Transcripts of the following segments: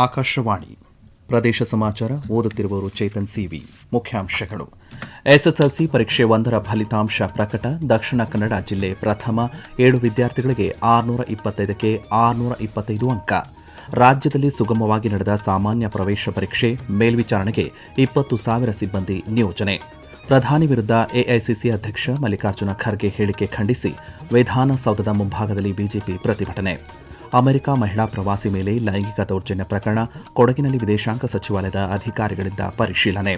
ಆಕಾಶವಾಣಿ ಪ್ರದೇಶ ಸಮಾಚಾರ ಓದುತ್ತಿರುವವರು ಚೇತನ್ ಸಿವಿ. ಮುಖ್ಯಾಂಶಗಳು. ಎಸ್ಎಸ್ಎಲ್ಸಿ ಪರೀಕ್ಷೆ 1ರ ಫಲಿತಾಂಶ ಪ್ರಕಟ. ದಕ್ಷಿಣ ಕನ್ನಡ ಜಿಲ್ಲೆ ಪ್ರಥಮ. 7 ವಿದ್ಯಾರ್ಥಿಗಳಿಗೆ 625ಕ್ಕೆ 625 ಅಂಕ. ರಾಜ್ಯದಲ್ಲಿ ಸುಗಮವಾಗಿ ನಡೆದ ಸಾಮಾನ್ಯ ಪ್ರವೇಶ ಪರೀಕ್ಷೆ. ಮೇಲ್ವಿಚಾರಣೆಗೆ 20,000 ಸಿಬ್ಬಂದಿ ನಿಯೋಜನೆ. ಪ್ರಧಾನಿ ವಿರುದ್ಧ ಎಐಸಿಸಿ ಅಧ್ಯಕ್ಷ ಮಲ್ಲಿಕಾರ್ಜುನ ಖರ್ಗೆ ಹೇಳಿಕೆ ಖಂಡಿಸಿ ವಿಧಾನಸೌಧದ ಮುಂಭಾಗದಲ್ಲಿ ಬಿಜೆಪಿ ಪ್ರತಿಭಟನೆ. ಅಮೆರಿಕ ಮಹಿಳಾ ಪ್ರವಾಸಿ ಮೇಲೆ ಲೈಂಗಿಕ ದೌರ್ಜನ್ಯ ಪ್ರಕರಣ. ಕೊಡಗಿನಲ್ಲಿ ವಿದೇಶಾಂಗ ಸಚಿವಾಲಯದ ಅಧಿಕಾರಿಗಳಿಂದ ಪರಿಶೀಲನೆ.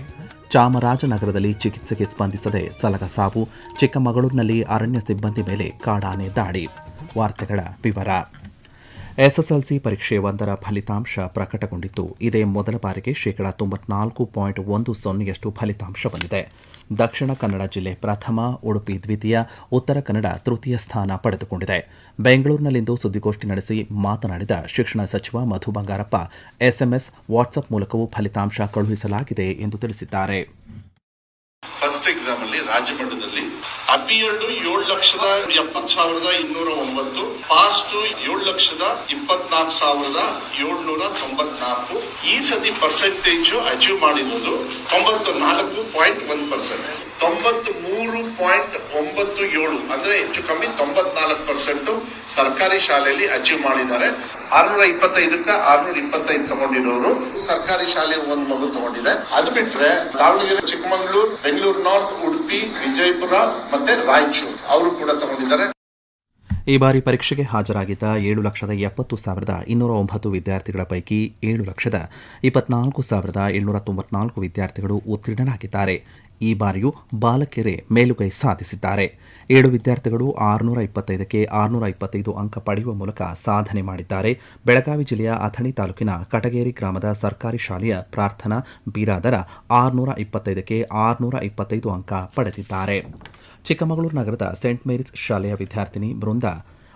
ಚಾಮರಾಜನಗರದಲ್ಲಿ ಚಿಕಿತ್ಸೆಗೆ ಸ್ಪಂದಿಸದೆ ಸಲಗ ಸಾವು. ಚಿಕ್ಕಮಗಳೂರಿನಲ್ಲಿ ಅರಣ್ಯ ಸಿಬ್ಬಂದಿ ಮೇಲೆ ಕಾಡಾನೆ ದಾಳಿ. ವಾರ್ತೆಗಳ ವಿವರ. ಎಸ್ಎಸ್ಎಲ್ಸಿ ಪರೀಕ್ಷೆ 1ರ ಫಲಿತಾಂಶ ಪ್ರಕಟಗೊಂಡಿದ್ದು, ಇದೇ ಮೊದಲ ಬಾರಿಗೆ 94.10% ಫಲಿತಾಂಶ ಬಂದಿದೆ. ದಕ್ಷಿಣ ಕನ್ನಡ ಜಿಲ್ಲೆ ಪ್ರಥಮ, ಉಡುಪಿ ದ್ವಿತೀಯ, ಉತ್ತರ ಕನ್ನಡ ತೃತೀಯ ಸ್ಥಾನ ಪಡೆದುಕೊಂಡಿದೆ. ಬೆಂಗಳೂರಿನಲ್ಲಿಂದು ಸುದ್ದಿಗೋಷ್ಠಿ ನಡೆಸಿ ಮಾತನಾಡಿದ ಶಿಕ್ಷಣ ಸಚಿವ ಮಧು ಬಂಗಾರಪ್ಪ, ಎಸ್ಎಂಎಸ್, ವಾಟ್ಸ್ಆಪ್ ಮೂಲಕವೂ ಫಲಿತಾಂಶ ಕಳುಹಿಸಲಾಗಿದೆ ಎಂದು ತಿಳಿಸಿದ್ದಾರೆ. ಫಸ್ಟ್ ಎಕ್ಸಾಮ್ ಅಲ್ಲಿ ರಾಜ್ಯ ಮಟ್ಟದಲ್ಲಿ ಅಪಿಯರ್ಡ್ 7,70,209, ಪಾಸ್ಟ್ 7,24,794. ಈ ಸತಿ ಪರ್ಸೆಂಟೇಜ್ ಅಚೀವ್ ಮಾಡಿರುವುದು 94.1%. 93.97 ಅಂದ್ರೆ ಹೆಚ್ಚು ಕಮ್ಮಿ 94% ಸರ್ಕಾರಿ ಶಾಲೆಯಲ್ಲಿ ಅಚೀವ್ ಮಾಡಿದ್ದಾರೆ. 625ಕ್ಕೆ 625 ತಗೊಂಡಿರೋರು ಸರ್ಕಾರಿ ಶಾಲೆ ಒಂದು ಮಗು ತಗೊಂಡಿದೆ. ಅದು ಬಿಟ್ರೆ ದಾವಣಗೆರೆ, ಚಿಕ್ಕಮಗಳೂರು, ಬೆಂಗಳೂರು ನಾರ್ತ್, ಉಡುಪಿ, ವಿಜಯಪುರ ಮತ್ತೆ ರಾಯಚೂರು ಅವರು ಕೂಡ ತಗೊಂಡಿದ್ದಾರೆ. ಈ ಬಾರಿ ಪರೀಕ್ಷೆಗೆ ಹಾಜರಾಗಿದ್ದ 7,70,209 ವಿದ್ಯಾರ್ಥಿಗಳ ಪೈಕಿ 7,24,794 ವಿದ್ಯಾರ್ಥಿಗಳು ಉತ್ತೀರ್ಣರಾಗಿದ್ದಾರೆ. ಈ ಬಾರಿಯೂ ಬಾಲಕಿಯರೇ ಮೇಲುಗೈ ಸಾಧಿಸಿದ್ದಾರೆ. 7 ವಿದ್ಯಾರ್ಥಿಗಳು 625ಕ್ಕೆ 625 ಅಂಕ ಪಡೆಯುವ ಮೂಲಕ ಸಾಧನೆ ಮಾಡಿದ್ದಾರೆ. ಬೆಳಗಾವಿ ಜಿಲ್ಲೆಯ ಅಥಣಿ ತಾಲೂಕಿನ ಕಟಗೇರಿ ಗ್ರಾಮದ ಸರ್ಕಾರಿ ಶಾಲೆಯ ಪ್ರಾರ್ಥನಾ ಬಿರಾದರ 625ಕ್ಕೆ 625 ಅಂಕ ಪಡೆದಿದ್ದಾರೆ. ಚಿಕ್ಕಮಗಳೂರು ನಗರದ ಸೇಂಟ್ ಮೇರಿಸ್ ಶಾಲೆಯ ವಿದ್ಯಾರ್ಥಿನಿ ಬೃಂದ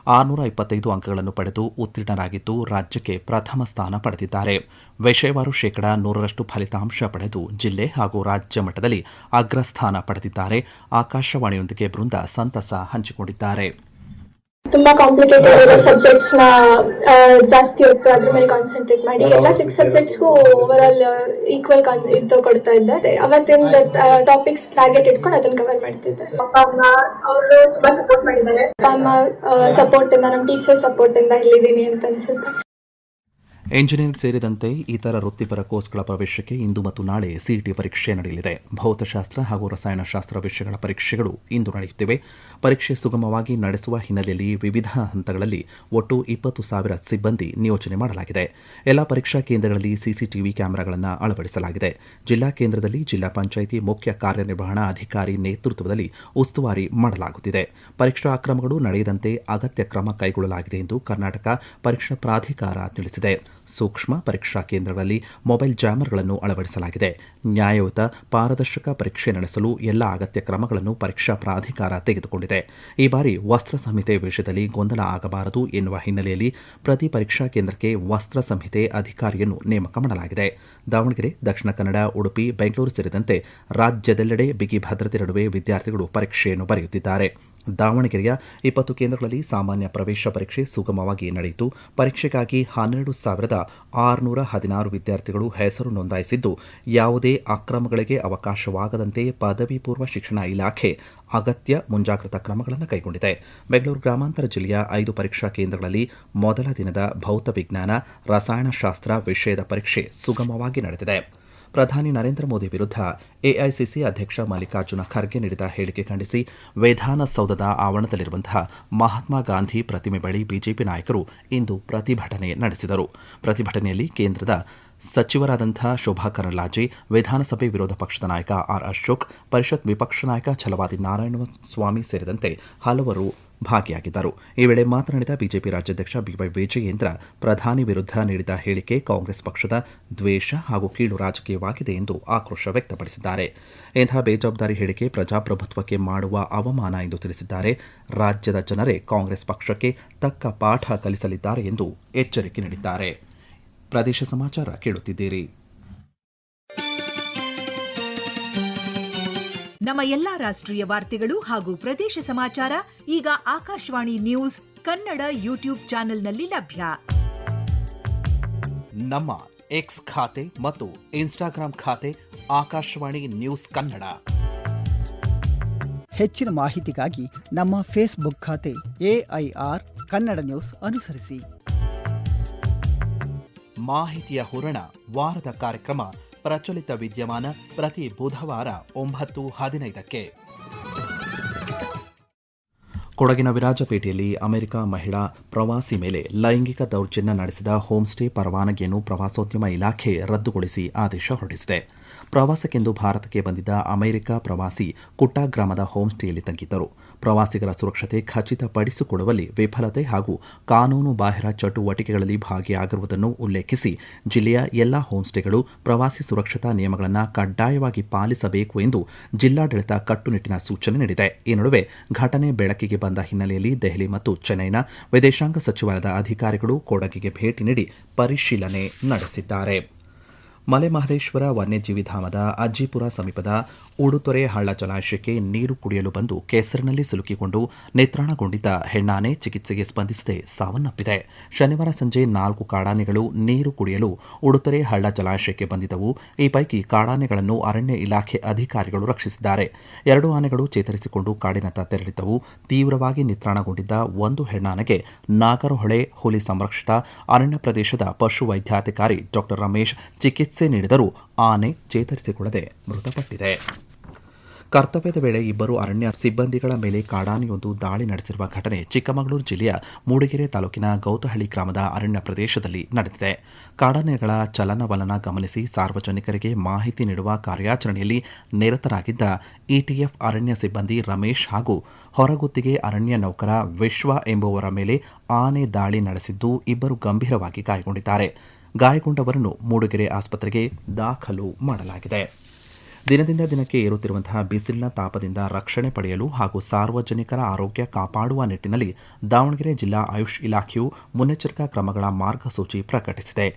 625 ಅಂಕಗಳನ್ನು ಪಡೆದು ಉತ್ತೀರ್ಣರಾಗಿದ್ದು, ರಾಜ್ಯಕ್ಕೆ ಪ್ರಥಮ ಸ್ಥಾನ ಪಡೆದಿದ್ದಾರೆ. ವಿಷಯವಾರು 100% ಫಲಿತಾಂಶ ಪಡೆದು ಜಿಲ್ಲೆ ಹಾಗೂ ರಾಜ್ಯ ಮಟ್ಟದಲ್ಲಿ ಅಗ್ರಸ್ಥಾನ ಪಡೆದಿದ್ದಾರೆ. ಆಕಾಶವಾಣಿಯೊಂದಿಗೆ ಬೃಂದ ಸಂತಸ ಹಂಚಿಕೊಂಡಿದ್ದಾರೆ. ತುಂಬಾ ಕಾಂಪ್ಲಿಕೇಟೆಡ್ ಇರೋ ಸಬ್ಜೆಕ್ಟ್ಸ್ ನ ಜಾಸ್ತಿ ಹೊತ್ತು ಅದ್ರ ಮೇಲೆ ಕಾನ್ಸಂಟ್ರೇಟ್ ಮಾಡಿ ಎಲ್ಲ 6 ಸಬ್ಜೆಕ್ಟ್ಸ್ಗೂ ಓವರ್ ಆಲ್ ಈಕ್ವಲ್ ಇದು ಕೊಡ್ತಾ ಇದ್ದೆ. ಅವತ್ತಿನ ಟಾಪಿಕ್ಸ್ ಟಾರ್ಗೆಟ್ ಇಟ್ಕೊಂಡು ಅದನ್ನ ಕವರ್ ಮಾಡ್ತಿದ್ದೆ. ಅಪ್ಪ ಅಮ್ಮ ಅವರು ತುಂಬಾ ಸಪೋರ್ಟ್ ಮಾಡಿದ್ದಾರೆ. ಅಪ್ಪ ಅಮ್ಮ ಸಪೋರ್ಟ್ ಇಂದ, ನಮ್ಮ ಟೀಚರ್ ಸಪೋರ್ಟ್ ಇಂದ ಇಲ್ಲಿದ್ದೀನಿ ಅಂತ ಅನ್ಸುತ್ತೆ. ಎಂಜಿನಿಯರಿಂಗ್ ಸೇರಿದಂತೆ ಇತರ ವೃತ್ತಿಪರ ಕೋರ್ಸ್ಗಳ ಪ್ರವೇಶಕ್ಕೆ ಇಂದು ಮತ್ತು ನಾಳೆ ಸಿಇಟಿ ಪರೀಕ್ಷೆ ನಡೆಯಲಿದೆ. ಭೌತಶಾಸ್ತ್ರ ಹಾಗೂ ರಸಾಯನಶಾಸ್ತ್ರ ವಿಷಯಗಳ ಪರೀಕ್ಷೆಗಳು ಇಂದು ನಡೆಯುತ್ತಿವೆ. ಪರೀಕ್ಷೆ ಸುಗಮವಾಗಿ ನಡೆಸುವ ಹಿನ್ನೆಲೆಯಲ್ಲಿ ವಿವಿಧ ಹಂತಗಳಲ್ಲಿ ಒಟ್ಟು 20,000 ಸಿಬ್ಬಂದಿ ನಿಯೋಜನೆ ಮಾಡಲಾಗಿದೆ. ಎಲ್ಲ ಪರೀಕ್ಷಾ ಕೇಂದ್ರಗಳಲ್ಲಿ ಸಿಸಿಟಿವಿ ಕ್ಯಾಮೆರಾಗಳನ್ನು ಅಳವಡಿಸಲಾಗಿದೆ. ಜಿಲ್ಲಾ ಕೇಂದ್ರದಲ್ಲಿ ಜಿಲ್ಲಾ ಪಂಚಾಯಿತಿ ಮುಖ್ಯ ಕಾರ್ಯನಿರ್ವಹಣಾ ಅಧಿಕಾರಿ ನೇತೃತ್ವದಲ್ಲಿ ಉಸ್ತುವಾರಿ ಮಾಡಲಾಗುತ್ತಿದೆ. ಪರೀಕ್ಷಾ ಅಕ್ರಮಗಳು ನಡೆಯದಂತೆ ಅಗತ್ಯ ಕ್ರಮ ಕೈಗೊಳ್ಳಲಾಗಿದೆ ಎಂದು ಕರ್ನಾಟಕ ಪರೀಕ್ಷಾ ಪ್ರಾಧಿಕಾರ ತಿಳಿಸಿದೆ. ಸೂಕ್ಷ್ಮ ಪರೀಕ್ಷಾ ಕೇಂದ್ರಗಳಲ್ಲಿ ಮೊಬೈಲ್ ಜಾಮರ್ಗಳನ್ನು ಅಳವಡಿಸಲಾಗಿದೆ. ನ್ಯಾಯಯುತ, ಪಾರದರ್ಶಕ ಪರೀಕ್ಷೆ ನಡೆಸಲು ಎಲ್ಲ ಅಗತ್ಯ ಕ್ರಮಗಳನ್ನು ಪರೀಕ್ಷಾ ಪ್ರಾಧಿಕಾರ ತೆಗೆದುಕೊಂಡಿದೆ. ಈ ಬಾರಿ ವಸ್ತ್ರ ಸಂಹಿತೆ ವಿಷಯದಲ್ಲಿ ಗೊಂದಲ ಆಗಬಾರದು ಎನ್ನುವ ಹಿನ್ನೆಲೆಯಲ್ಲಿ ಪ್ರತಿ ಪರೀಕ್ಷಾ ಕೇಂದ್ರಕ್ಕೆ ವಸ್ತ್ರ ಸಂಹಿತೆ ಅಧಿಕಾರಿಯನ್ನು ನೇಮಕ ಮಾಡಲಾಗಿದೆ. ದಾವಣಗೆರೆ, ದಕ್ಷಿಣ ಕನ್ನಡ, ಉಡುಪಿ, ಬೆಂಗಳೂರು ಸೇರಿದಂತೆ ರಾಜ್ಯದೆಲ್ಲೆಡೆ ಬಿಗಿ ಭದ್ರತೆ ನಡುವೆ ವಿದ್ಯಾರ್ಥಿಗಳು ಪರೀಕ್ಷೆಯನ್ನು ಬರೆಯುತ್ತಿದ್ದಾರೆ. ದಾವಣಗೆರೆಯ 20 ಕೇಂದ್ರಗಳಲ್ಲಿ ಸಾಮಾನ್ಯ ಪ್ರವೇಶ ಪರೀಕ್ಷೆ ಸುಗಮವಾಗಿ ನಡೆಯಿತು. ಪರೀಕ್ಷೆಗಾಗಿ 12,616 ವಿದ್ಯಾರ್ಥಿಗಳು ಹೆಸರು ನೋಂದಾಯಿಸಿದ್ದು, ಯಾವುದೇ ಅಕ್ರಮಗಳಿಗೆ ಅವಕಾಶವಾಗದಂತೆ ಪದವಿ ಪೂರ್ವ ಶಿಕ್ಷಣ ಇಲಾಖೆ ಅಗತ್ಯ ಮುಂಜಾಗ್ರತಾ ಕ್ರಮಗಳನ್ನು ಕೈಗೊಂಡಿದೆ. ಬೆಂಗಳೂರು ಗ್ರಾಮಾಂತರ ಜಿಲ್ಲೆಯ 5 ಪರೀಕ್ಷಾ ಕೇಂದ್ರಗಳಲ್ಲಿ ಮೊದಲ ದಿನದ ಭೌತ ವಿಜ್ಞಾನ, ರಸಾಯನಶಾಸ್ತ್ರ ವಿಷಯದ ಪರೀಕ್ಷೆ ಸುಗಮವಾಗಿ ನಡೆದಿದೆ. ಪ್ರಧಾನಿ ನರೇಂದ್ರ ಮೋದಿ ವಿರುದ್ಧ ಎಐಸಿಸಿ ಅಧ್ಯಕ್ಷ ಮಲ್ಲಿಕಾರ್ಜುನ ಖರ್ಗೆ ನೀಡಿದ ಹೇಳಿಕೆ ಖಂಡಿಸಿ ವಿಧಾನಸೌಧದ ಆವರಣದಲ್ಲಿರುವಂತಹ ಮಹಾತ್ಮ ಗಾಂಧಿ ಪ್ರತಿಮೆ ಬಳಿ ಬಿಜೆಪಿ ನಾಯಕರು ಇಂದು ಪ್ರತಿಭಟನೆ ನಡೆಸಿದರು. ಪ್ರತಿಭಟನೆಯಲ್ಲಿ ಕೇಂದ್ರದ ಸಚಿವರಾದಂಥ ಶೋಭಾ ಕರಂದ್ಲಾಜೆ, ವಿಧಾನಸಭೆ ವಿರೋಧ ಪಕ್ಷದ ನಾಯಕ ಆರ್ ಅಶೋಕ್, ಪರಿಷತ್ ವಿಪಕ್ಷ ನಾಯಕ ಛಲವಾದಿ ನಾರಾಯಣಸ್ವಾಮಿ ಸೇರಿದಂತೆ ಹಲವರು ಭಾಗಿಯಾಗಿದ್ದರು. ಈ ವೇಳೆ ಮಾತನಾಡಿದ ಬಿಜೆಪಿ ರಾಜ್ಯಾಧ್ಯಕ್ಷ ಬಿವೈ ವಿಜಯೇಂದ್ರ, ಪ್ರಧಾನಿ ವಿರುದ್ಧ ನೀಡಿದ ಹೇಳಿಕೆ ಕಾಂಗ್ರೆಸ್ ಪಕ್ಷದ ದ್ವೇಷ ಹಾಗೂ ಕೀಳು ರಾಜಕೀಯವಾಗಿದೆ ಎಂದು ಆಕ್ರೋಶ ವ್ಯಕ್ತಪಡಿಸಿದ್ದಾರೆ. ಇಂತಹ ಬೇಜವಾಬ್ದಾರಿ ಹೇಳಿಕೆ ಪ್ರಜಾಪ್ರಭುತ್ವಕ್ಕೆ ಮಾಡುವ ಅವಮಾನ ಎಂದು ತಿಳಿಸಿದ್ದಾರೆ. ರಾಜ್ಯದ ಜನರೇ ಕಾಂಗ್ರೆಸ್ ಪಕ್ಷಕ್ಕೆ ತಕ್ಕ ಪಾಠ ಕಲಿಸಲಿದ್ದಾರೆ ಎಂದು ಎಚ್ಚರಿಕೆ ನೀಡಿದ್ದಾರೆ. ಪ್ರದೇಶ ಸಮಾಚಾರ ಕೇಳುತ್ತಿದ್ದೀರಿ. ನಮ್ಮ ಎಲ್ಲಾ ರಾಷ್ಟ್ರೀಯ ವಾರ್ತೆಗಳು ಹಾಗೂ ಪ್ರದೇಶ ಸಮಾಚಾರ ಈಗ ಆಕಾಶವಾಣಿ ನ್ಯೂಸ್ ಕನ್ನಡ ಯೂಟ್ಯೂಬ್ ಚಾನೆಲ್ನಲ್ಲಿ ಲಭ್ಯ. ನಮ್ಮ ಎಕ್ಸ್ ಖಾತೆ ಮತ್ತು ಇನ್ಸ್ಟಾಗ್ರಾಂ ಖಾತೆ ಆಕಾಶವಾಣಿ ನ್ಯೂಸ್ ಕನ್ನಡ. ಹೆಚ್ಚಿನ ಮಾಹಿತಿಗಾಗಿ ನಮ್ಮ ಫೇಸ್ಬುಕ್ ಖಾತೆ AIR ಕನ್ನಡ ನ್ಯೂಸ್ ಅನುಸರಿಸಿ. ಮಾಹಿತಿಯ ಹೂರಣ ವಾರದ ಕಾರ್ಯಕ್ರಮ ಪ್ರಚಲಿತ ವಿದ್ಯಮಾನ ಪ್ರತಿ ಬುಧವಾರ 9:15ಕ್ಕೆ. ಕೊಡಗಿನ ವಿರಾಜಪೇಟೆಯಲ್ಲಿ ಅಮೆರಿಕ ಮಹಿಳಾ ಪ್ರವಾಸಿ ಮೇಲೆ ಲೈಂಗಿಕ ದೌರ್ಜನ್ಯ ನಡೆಸಿದ ಹೋಂಸ್ಟೇ ಪರವಾನಗಿಯನ್ನು ಪ್ರವಾಸೋದ್ಯಮ ಇಲಾಖೆ ರದ್ದುಗೊಳಿಸಿ ಆದೇಶ ಹೊರಡಿಸಿದೆ. ಪ್ರವಾಸಕ್ಕೆಂದು ಭಾರತಕ್ಕೆ ಬಂದಿದ್ದ ಅಮೆರಿಕ ಪ್ರವಾಸಿ ಕುಟ್ಟಾ ಗ್ರಾಮದ ಹೋಂಸ್ಟೇಯಲ್ಲಿ ತಂಗಿದ್ದರು. ಪ್ರವಾಸಿಗರ ಸುರಕ್ಷತೆ ಖಚಿತಪಡಿಸಿಕೊಡುವಲ್ಲಿ ವಿಫಲತೆ ಹಾಗೂ ಕಾನೂನು ಬಾಹಿರ ಚಟುವಟಿಕೆಗಳಲ್ಲಿ ಭಾಗಿಯಾಗಿರುವುದನ್ನು ಉಲ್ಲೇಖಿಸಿ ಜಿಲ್ಲೆಯ ಎಲ್ಲಾ ಹೋಂಸ್ಟೇಗಳು ಪ್ರವಾಸಿ ಸುರಕ್ಷತಾ ನಿಯಮಗಳನ್ನು ಕಡ್ಡಾಯವಾಗಿ ಪಾಲಿಸಬೇಕು ಎಂದು ಜಿಲ್ಲಾಡಳಿತ ಕಟ್ಟುನಿಟ್ಟಿನ ಸೂಚನೆ ನೀಡಿದೆ. ಈ ನಡುವೆ ಘಟನೆ ಬೆಳಕಿಗೆ ಬಂದ ಹಿನ್ನೆಲೆಯಲ್ಲಿ ದೆಹಲಿ ಮತ್ತು ಚೆನ್ನೈನ ವಿದೇಶಾಂಗ ಸಚಿವಾಲಯದ ಅಧಿಕಾರಿಗಳು ಕೊಡಗಿಗೆ ಭೇಟಿ ನೀಡಿ ಪರಿಶೀಲನೆ ನಡೆಸಿದ್ದಾರೆ. ಮಲೆಮಹದೇಶ್ವರ ವನ್ಯಜೀವಿ ಧಾಮದ ಅಜ್ಜಿಪುರ ಸಮೀಪದ ಉಡುತೊರೆ ಹಳ್ಳ ಜಲಾಶಯಕ್ಕೆ ನೀರು ಕುಡಿಯಲು ಬಂದು ಕೆಸರಿನಲ್ಲಿ ಸಿಲುಕಿಕೊಂಡು ನಿತ್ರಾಣಗೊಂಡಿದ್ದ ಹೆಣ್ಣಾನೆ ಚಿಕಿತ್ಸೆಗೆ ಸ್ಪಂದಿಸದೆ ಸಾವನ್ನಪ್ಪಿದೆ. ಶನಿವಾರ ಸಂಜೆ 4 ಕಾಡಾನೆಗಳು ನೀರು ಕುಡಿಯಲು ಉಡುತೊರೆ ಹಳ್ಳ ಜಲಾಶಯಕ್ಕೆ ಬಂದಿದ್ದವು. ಈ ಪೈಕಿ ಕಾಡಾನೆಗಳನ್ನು ಅರಣ್ಯ ಇಲಾಖೆ ಅಧಿಕಾರಿಗಳು ರಕ್ಷಿಸಿದ್ದಾರೆ. 2 ಆನೆಗಳು ಚೇತರಿಸಿಕೊಂಡು ಕಾಡಿನತ್ತ ತೆರಳಿದ್ದವು. ತೀವ್ರವಾಗಿ ನಿತ್ರಾಣಗೊಂಡಿದ್ದ ಒಂದು ಹೆಣ್ಣಾನೆಗೆ ನಾಗರಹೊಳೆ ಹುಲಿ ಸಂರಕ್ಷಿತ ಅರಣ್ಯ ಪ್ರದೇಶದ ಪಶು ವೈದ್ಯಾಧಿಕಾರಿ ಡಾ ರಮೇಶ್ ಚಿಕಿತ್ಸೆ ನೀಡಿದರೂ ಆನೆ ಚೇತರಿಸಿಕೊಳ್ಳದೆ ಮೃತಪಟ್ಟಿದೆ. ಕರ್ತವ್ಯದ ವೇಳೆ 2 ಅರಣ್ಯ ಸಿಬ್ಬಂದಿಗಳ ಮೇಲೆ ಕಾಡಾನೆಯೊಂದು ದಾಳಿ ನಡೆಸಿರುವ ಘಟನೆ ಚಿಕ್ಕಮಗಳೂರು ಜಿಲ್ಲೆಯ ಮೂಡಿಗೆರೆ ತಾಲೂಕಿನ ಗೌತಹಳ್ಳಿ ಗ್ರಾಮದ ಅರಣ್ಯ ಪ್ರದೇಶದಲ್ಲಿ ನಡೆದಿದೆ. ಕಾಡಾನೆಗಳ ಚಲನವಲನ ಗಮನಿಸಿ ಸಾರ್ವಜನಿಕರಿಗೆ ಮಾಹಿತಿ ನೀಡುವ ಕಾರ್ಯಾಚರಣೆಯಲ್ಲಿ ನಿರತರಾಗಿದ್ದ ETF ಅರಣ್ಯ ಸಿಬ್ಬಂದಿ ರಮೇಶ್ ಹಾಗೂ ಹೊರಗುತ್ತಿಗೆ ಅರಣ್ಯ ನೌಕರ ವಿಶ್ವ ಎಂಬುವರ ಮೇಲೆ ಆನೆ ದಾಳಿ ನಡೆಸಿದ್ದು 2 ಗಂಭೀರವಾಗಿ ಗಾಯಗೊಂಡಿದ್ದಾರೆ. ಗಾಯಗೊಂಡವರನ್ನು ಮೂಡಿಗೆರೆ ಆಸ್ಪತ್ರೆಗೆ ದಾಖಲು ಮಾಡಲಾಗಿದೆ. ದಿನದಿಂದ ದಿನಕ್ಕೆ ಏರುತ್ತಿರುವಂತಹ ಬಿಸಿಲಿನ ತಾಪದಿಂದ ರಕ್ಷಣೆ ಪಡೆಯಲು ಹಾಗೂ ಸಾರ್ವಜನಿಕರ ಆರೋಗ್ಯ ಕಾಪಾಡುವ ನಿಟ್ಟಿನಲ್ಲಿ ದಾವಣಗೆರೆ ಜಿಲ್ಲಾ ಆಯುಷ್ ಇಲಾಖೆಯು ಮುನ್ನೆಚ್ಚರಿಕಾ ಕ್ರಮಗಳ ಮಾರ್ಗಸೂಚಿ ಪ್ರಕಟಿಸಿದೆ.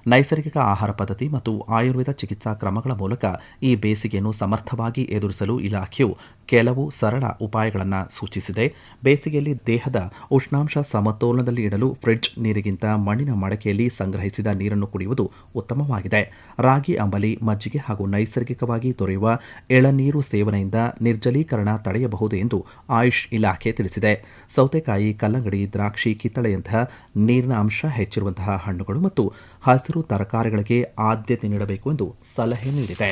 ನೈಸರ್ಗಿಕ ಆಹಾರ ಪದ್ಧತಿ ಮತ್ತು ಆಯುರ್ವೇದ ಚಿಕಿತ್ಸಾ ಕ್ರಮಗಳ ಮೂಲಕ ಈ ಬೇಸಿಗೆಯನ್ನು ಸಮರ್ಥವಾಗಿ ಎದುರಿಸಲು ಇಲಾಖೆಯು ಕೆಲವು ಸರಳ ಉಪಾಯಗಳನ್ನು ಸೂಚಿಸಿದೆ. ಬೇಸಿಗೆಯಲ್ಲಿ ದೇಹದ ಉಷ್ಣಾಂಶ ಸಮತೋಲನದಲ್ಲಿ ಇಡಲು ಫ್ರಿಡ್ಜ್ ನೀರಿಗಿಂತ ಮಣ್ಣಿನ ಮಡಕೆಯಲ್ಲಿ ಸಂಗ್ರಹಿಸಿದ ನೀರನ್ನು ಕುಡಿಯುವುದು ಉತ್ತಮವಾಗಿದೆ. ರಾಗಿ ಅಂಬಲಿ, ಮಜ್ಜಿಗೆ ಹಾಗೂ ನೈಸರ್ಗಿಕವಾಗಿ ದೊರೆಯುವ ಎಳನೀರು ಸೇವನೆಯಿಂದ ನಿರ್ಜಲೀಕರಣ ತಡೆಯಬಹುದು ಎಂದು ಆಯುಷ್ ಇಲಾಖೆ ತಿಳಿಸಿದೆ. ಸೌತೆಕಾಯಿ, ಕಲ್ಲಂಗಡಿ, ದ್ರಾಕ್ಷಿ, ಕಿತ್ತಳೆಯಂತಹ ನೀರಿನ ಅಂಶ ಹೆಚ್ಚಿರುವಂತಹ ಹಣ್ಣುಗಳು ಮತ್ತು ಹಸಿರು ತರಕಾರಿಗಳಿಗೆ ಆದ್ಯತೆ ನೀಡಬೇಕು ಎಂದು ಸಲಹೆ ನೀಡಿದೆ.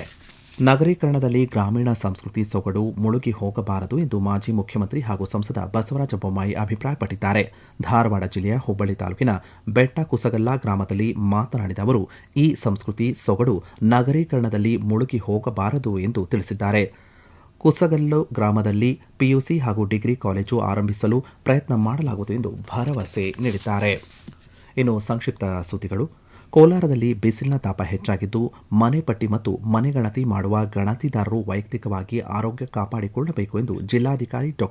ನಗರೀಕರಣದಲ್ಲಿ ಗ್ರಾಮೀಣ ಸಂಸ್ಕೃತಿ ಸೊಗಡು ಮುಳುಗಿ ಹೋಗಬಾರದು ಎಂದು ಮಾಜಿ ಮುಖ್ಯಮಂತ್ರಿ ಹಾಗೂ ಸಂಸದ ಬಸವರಾಜ ಬೊಮ್ಮಾಯಿ ಅಭಿಪ್ರಾಯಪಟ್ಟಿದ್ದಾರೆ. ಧಾರವಾಡ ಜಿಲ್ಲೆಯ ಹುಬ್ಬಳ್ಳಿ ತಾಲೂಕಿನ ಬೆಟ್ಟಕುಸಗಲ್ಲ ಗ್ರಾಮದಲ್ಲಿ ಮಾತನಾಡಿದ ಅವರು, ಈ ಸಂಸ್ಕೃತಿ ಸೊಗಡು ನಗರೀಕರಣದಲ್ಲಿ ಮುಳುಗಿ ಹೋಗಬಾರದು ಎಂದು ತಿಳಿಸಿದ್ದಾರೆ. ಕುಸಗಲ್ಲು ಗ್ರಾಮದಲ್ಲಿ PUC ಹಾಗೂ ಡಿಗ್ರಿ ಕಾಲೇಜು ಆರಂಭಿಸಲು ಪ್ರಯತ್ನ ಮಾಡಲಾಗುವುದು ಎಂದು ಭರವಸೆ ನೀಡಿದ್ದಾರೆ. ಇನ್ನು ಸಂಕ್ಷಿಪ್ತ ಸುದ್ದಿಗಳು. ಕೋಲಾರದಲ್ಲಿ ಬಿಸಿಲಿನ ತಾಪ ಹೆಚ್ಚಾಗಿದ್ದು ಮನೆ ಪಟ್ಟಿ ಮತ್ತು ಮನೆಗಣತಿ ಮಾಡುವ ಗಣತಿದಾರರು ವೈಯಕ್ತಿಕವಾಗಿ ಆರೋಗ್ಯ ಕಾಪಾಡಿಕೊಳ್ಳಬೇಕು ಎಂದು ಜಿಲ್ಲಾಧಿಕಾರಿ ಡಾ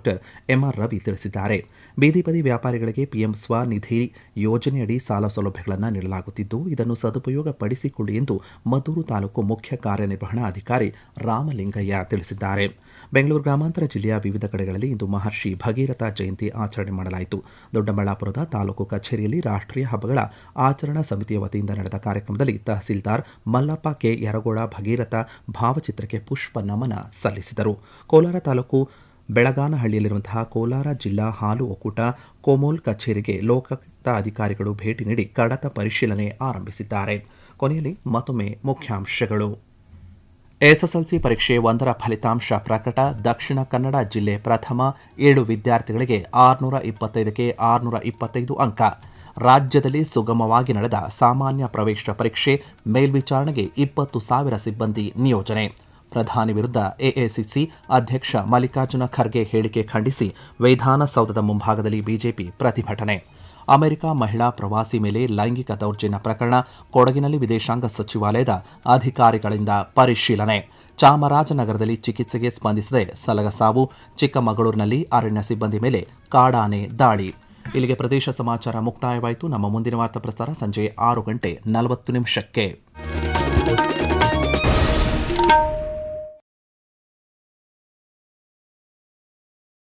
MR ರವಿ ತಿಳಿಸಿದ್ದಾರೆ. ಬೀದಿ ಬದಿ ವ್ಯಾಪಾರಿಗಳಿಗೆ PM ಸ್ವನಿಧಿ ಯೋಜನೆಯಡಿ ಸಾಲ ಸೌಲಭ್ಯಗಳನ್ನು ನೀಡಲಾಗುತ್ತಿದ್ದು ಇದನ್ನು ಸದುಪಯೋಗ ಪಡಿಸಿಕೊಳ್ಳಿ ಎಂದು ಮದ್ದೂರು ತಾಲೂಕು ಮುಖ್ಯ ಕಾರ್ಯನಿರ್ವಹಣಾಧಿಕಾರಿ ರಾಮಲಿಂಗಯ್ಯ ತಿಳಿಸಿದ್ದಾರೆ. ಬೆಂಗಳೂರು ಗ್ರಾಮಾಂತರ ಜಿಲ್ಲೆಯ ವಿವಿಧ ಕಡೆಗಳಲ್ಲಿ ಇಂದು ಮಹರ್ಷಿ ಭಗೀರಥ ಜಯಂತಿ ಆಚರಣೆ ಮಾಡಲಾಯಿತು. ದೊಡ್ಡಬಳ್ಳಾಪುರದ ತಾಲೂಕು ಕಚೇರಿಯಲ್ಲಿ ರಾಷ್ಟ್ರೀಯ ಹಬ್ಬಗಳ ಆಚರಣಾ ಸಮಿತಿಯ ವತಿಯಿಂದ ನಡೆದ ಕಾರ್ಯಕ್ರಮದಲ್ಲಿ ತಹಸೀಲ್ದಾರ್ ಮಲ್ಲಪ್ಪ ಕೆ ಯರಗೋಳ ಭಗೀರಥ ಭಾವಚಿತ್ರಕ್ಕೆ ಪುಷ್ಪ ನಮನ ಸಲ್ಲಿಸಿದರು. ಕೋಲಾರ ತಾಲೂಕು ಬೆಳಗಾನಹಳ್ಳಿಯಲ್ಲಿರುವಂತಹ ಕೋಲಾರ ಜಿಲ್ಲಾ ಹಾಲು ಒಕ್ಕೂಟ ಕೋಮೋಲ್ ಕಚೇರಿಗೆ ಲೋಕಾಯುಕ್ತ ಅಧಿಕಾರಿಗಳು ಭೇಟಿ ನೀಡಿ ಕಡತ ಪರಿಶೀಲನೆ ಆರಂಭಿಸಿದ್ದಾರೆ. ಕೊನೆಯಲ್ಲಿ ಮತ್ತೊಮ್ಮೆ ಮುಖ್ಯಾಂಶಗಳು. SSLC ಪರೀಕ್ಷೆ 1ರ ಫಲಿತಾಂಶ ಪ್ರಕಟ. ದಕ್ಷಿಣ ಕನ್ನಡ ಜಿಲ್ಲೆ ಪ್ರಥಮ, 7 ವಿದ್ಯಾರ್ಥಿಗಳಿಗೆ 625ಕ್ಕೆ 625 ಅಂಕ. ರಾಜ್ಯದಲ್ಲಿ ಸುಗಮವಾಗಿ ನಡೆದ ಸಾಮಾನ್ಯ ಪ್ರವೇಶ ಪರೀಕ್ಷೆ, ಮೇಲ್ವಿಚಾರಣೆಗೆ 20,000 ಸಿಬ್ಬಂದಿ ನಿಯೋಜನೆ. ಪ್ರಧಾನಿ ವಿರುದ್ಧ AICC ಅಧ್ಯಕ್ಷ ಮಲ್ಲಿಕಾರ್ಜುನ ಖರ್ಗೆ ಹೇಳಿಕೆ ಖಂಡಿಸಿ ವಿಧಾನಸೌಧದ ಮುಂಭಾಗದಲ್ಲಿ ಬಿಜೆಪಿ ಪ್ರತಿಭಟನೆ. ಅಮೆರಿಕ ಮಹಿಳಾ ಪ್ರವಾಸಿ ಮೇಲೆ ಲೈಂಗಿಕ ದೌರ್ಜನ್ಯ ಪ್ರಕರಣ, ಕೊಡಗಿನಲ್ಲಿ ವಿದೇಶಾಂಗ ಸಚಿವಾಲಯದ ಅಧಿಕಾರಿಗಳಿಂದ ಪರಿಶೀಲನೆ. ಚಾಮರಾಜನಗರದಲ್ಲಿ ಚಿಕಿತ್ಸೆಗೆ ಸ್ಪಂದಿಸದೆ ಸಲಗ ಸಾವು. ಚಿಕ್ಕಮಗಳೂರಿನಲ್ಲಿ ಅರಣ್ಯ ಸಿಬ್ಬಂದಿ ಮೇಲೆ ಕಾಡಾನೆ ದಾಳಿ. ಇಲ್ಲಿಗೆ ಪ್ರದೇಶ ಸಮಾಚಾರ ಮುಕ್ತಾಯವಾಯಿತು. ನಮ್ಮ ಮುಂದಿನ ವಾರ್ತಾ ಪ್ರಸಾರ ಸಂಜೆ 6:40 ನಿಮಿಷಕ್ಕೆ.